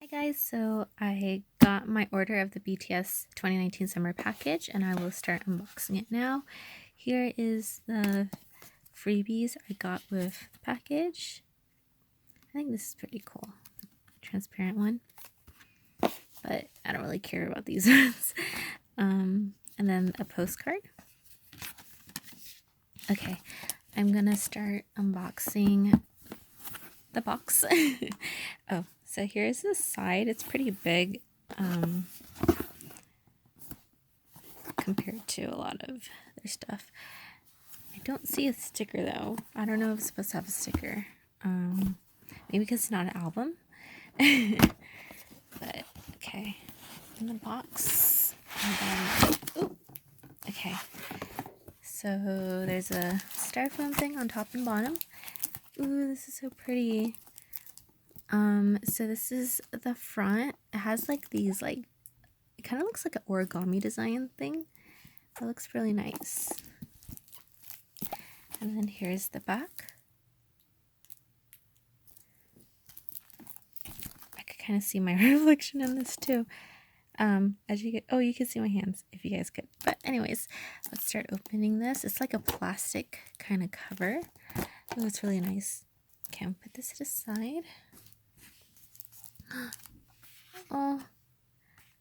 Hi guys, so I got my order of the BTS 2019 summer package and I will start unboxing it now. Here is the freebies I got with the package. I think this is pretty cool, the transparent one, but I don't really care about these ones. And then a postcard. Okay, I'm gonna start unboxing the box. Oh, so here's the side. It's pretty big compared to a lot of their stuff. I don't see a sticker though. I don't know if it's supposed to have a sticker. Maybe because it's not an album. But okay, in the box. And then, ooh, okay. So there's a styrofoam thing on top and bottom. Ooh, this is so pretty. So this is the front. It has like these it kind of looks like an origami design thing. It looks really nice. And then here's the back. I could kind of see my reflection in this too. As you get, oh, you can see my hands if you guys could. But anyways, let's start opening this. It's like a plastic kind of cover. Oh, it's really nice. Okay, I'll put this to the side. Oh,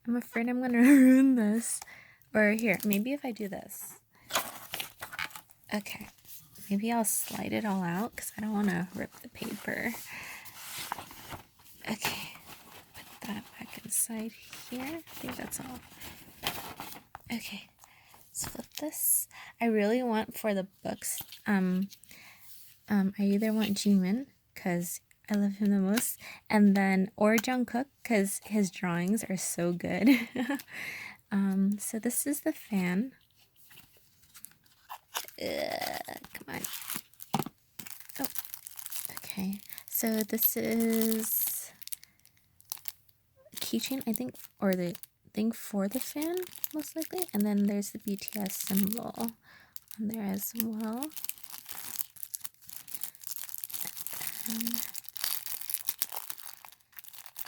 I'm afraid I'm gonna ruin this. Or here, maybe if I do this. Okay, maybe I'll slide it all out because I don't want to rip the paper. Okay, put that back inside here. I think that's all. Okay, let's flip this. I really want for the books, I either want Jimin because I love him the most, and then or Jungkook because his drawings are so good. So this is the fan. Come on. Oh, okay. So this is keychain, I think, or the thing for the fan, most likely. And then there's the BTS symbol on there as well.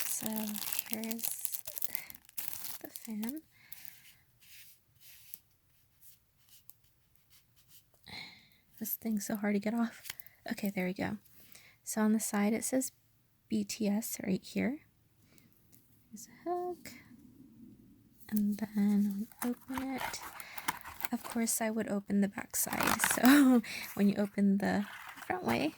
So here's the fan. This thing's so hard to get off. Okay, there we go. So on the side it says BTS right here. There's a hook. And then open it. Of course, I would open the back side. So when you open the front way,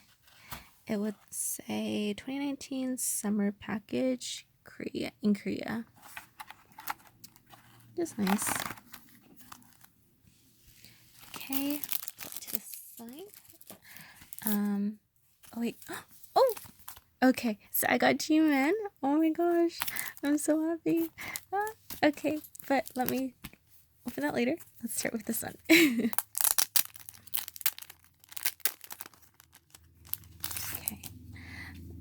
it would say 2019 summer package Korea in Korea. Just nice. Okay, put to the side. Oh wait. Oh, okay. So I got Jimin. Oh my gosh, I'm so happy. Okay, but let me open that later. Let's start with this one. Okay.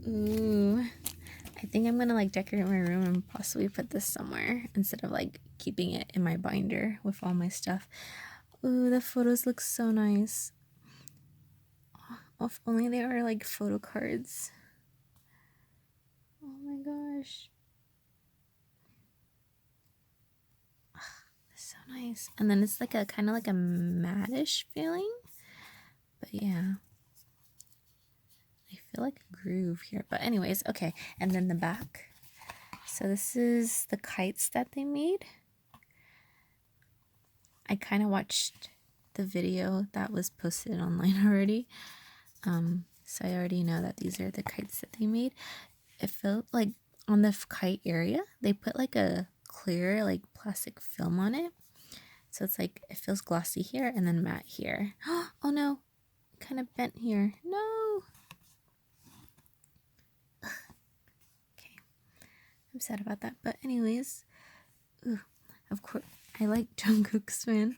Ooh. I think I'm gonna decorate my room and possibly put this somewhere instead of keeping it in my binder with all my stuff. Ooh, the photos look so nice. Oh, if only they were photo cards. Oh my gosh. So nice. And then it's like a kind of like a matte-ish feeling. But yeah. I feel like a groove here. But anyways, okay. And then the back. So this is the kites that they made. I kind of watched the video that was posted online already. So I already know that these are the kites that they made. It felt like on the kite area, they put like a clear plastic film on it. So it's it feels glossy here and then matte here. Oh no, kind of bent here. No. Okay, I'm sad about that. But anyways, ooh, of course, I like Jungkook's fan.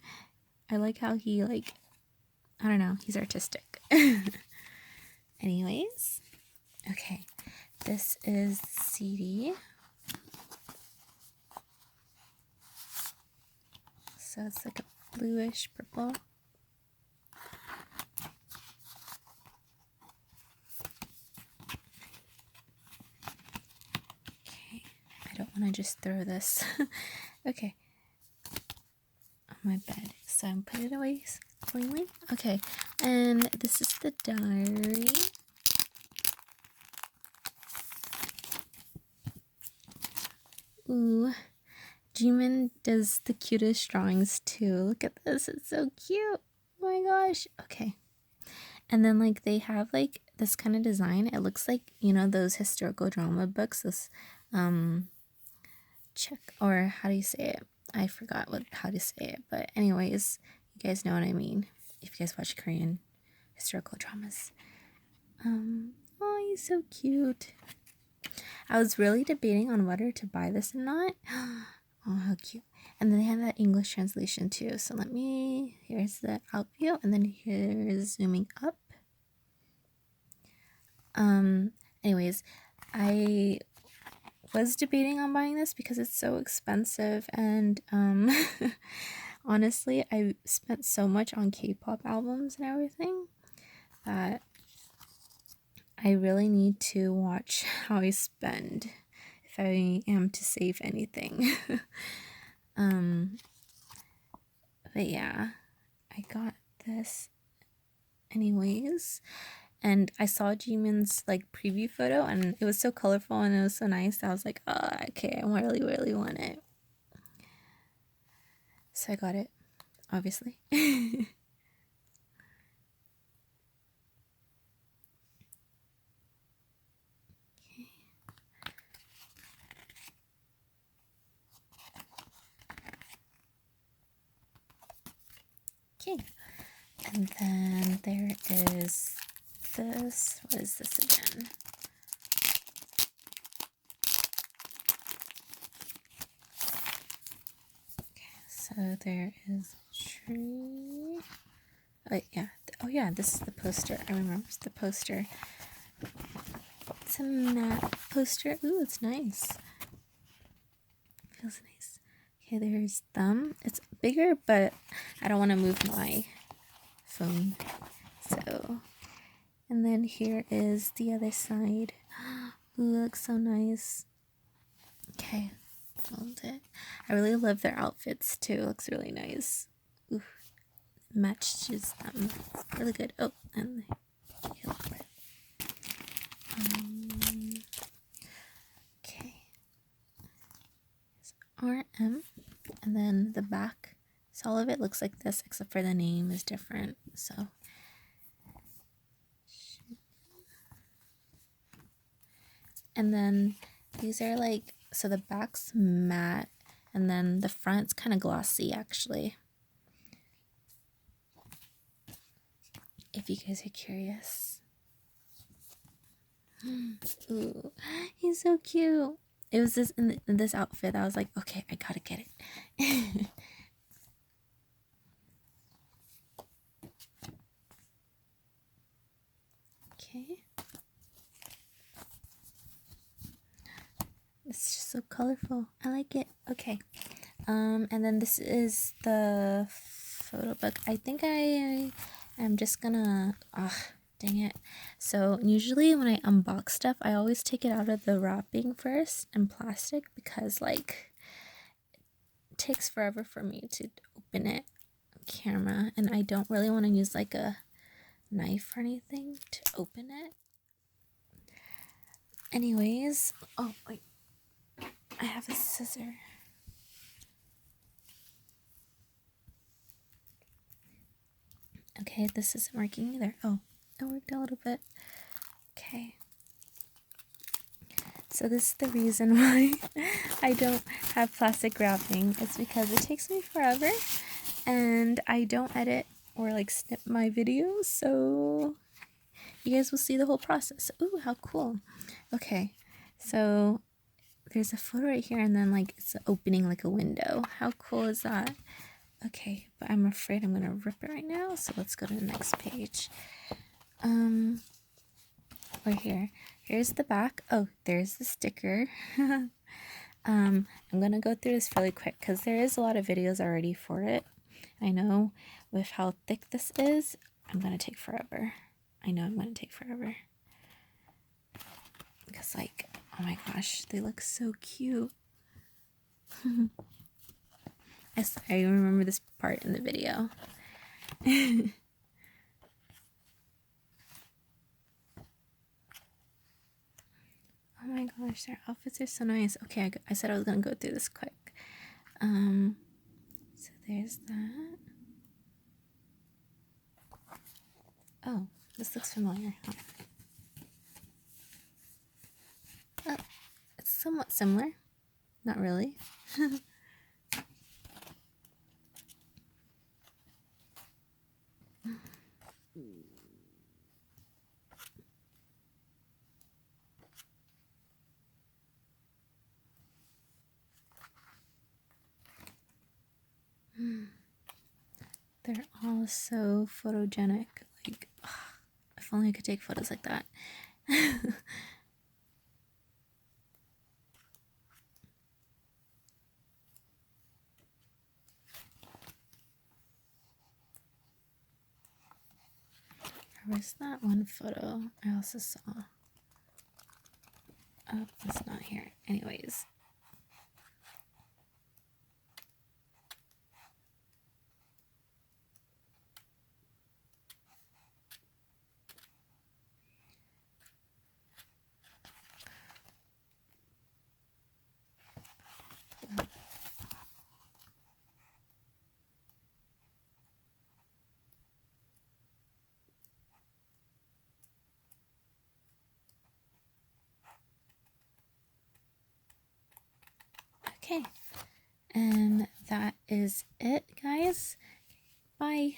I like how he I don't know, he's artistic. Anyways, okay, this is the CD. So it's like a bluish purple. Okay. want to just throw this. Okay. On my bed. So I'm putting it away cleanly. Okay. And this is the diary. Ooh. Jimin does the cutest drawings too. Look at this. It's so cute. Oh my gosh. Okay. And then like they have like this kind of design. It looks like, you know, those historical drama books. This check, or how do you say it? I forgot how to say it. But anyways, you guys know what I mean. If you guys watch Korean historical dramas. Oh, he's so cute. I was really debating on whether to buy this or not. Oh, how cute. And then they have that English translation too. So here's the out view, and then here's zooming up. Anyways, I was debating on buying this because it's so expensive, and honestly, I spent so much on K-pop albums and everything that I really need to watch how I spend if I am to save anything. But yeah, I got this anyways, and I saw Jimin's like preview photo, and it was so colorful and it was so nice. I was like, oh, okay, I really want it. So I got it, obviously. Okay, and then there is this. What is this again? Okay, so there is a tree. Oh yeah, this is the poster. I remember the poster. It's a matte poster. Ooh, it's nice. Feels nice. Okay, there's them. It's bigger, but I don't want to move my phone. So, and then here is the other side. Ooh, looks so nice. Okay, hold it. I really love their outfits too. It looks really nice. Ooh, matches them. Really good. Oh, and okay. RM, and then the back. So all of it looks like this, except for the name is different. So, and then these are like, so the back's matte, and then the front's kind of glossy actually. If you guys are curious. Ooh, he's so cute. It was this in this outfit. I was like, okay, I gotta get it. Okay. It's just so colorful. I like it. Okay. And then this is the photo book. I think I am just gonna, dang it. So usually when I unbox stuff, I always take it out of the wrapping first and plastic, because like it takes forever for me to open it on camera, and I don't really want to use like a knife or anything to open it. Anyways, oh wait, I have a scissor. Okay, this isn't working either. Oh, it worked a little bit. Okay. So this is the reason why I don't have plastic wrapping. It's because it takes me forever, and I don't edit or like snip my videos, so you guys will see the whole process. Ooh, how cool. Okay, so there's a photo right here, and then like it's opening like a window. How cool is that? Okay, but I'm afraid I'm gonna rip it right now, so let's go to the next page. Right here. Here's the back. Oh, there's the sticker. I'm gonna go through this really quick because there is a lot of videos already for it. I know with how thick this is, I'm gonna take forever. I know I'm gonna take forever. Because like, oh my gosh, they look so cute. I remember this part in the video. Oh my gosh, their outfits are so nice. Okay, I said I was gonna go through this quick. So there's that. Oh, this looks familiar. Huh? Oh, it's somewhat similar. Not really. They're all so photogenic. Like, if only I could take photos like that. There was that one photo I also saw. Oh, it's not here. Anyways. Okay. And that is it, guys. Bye.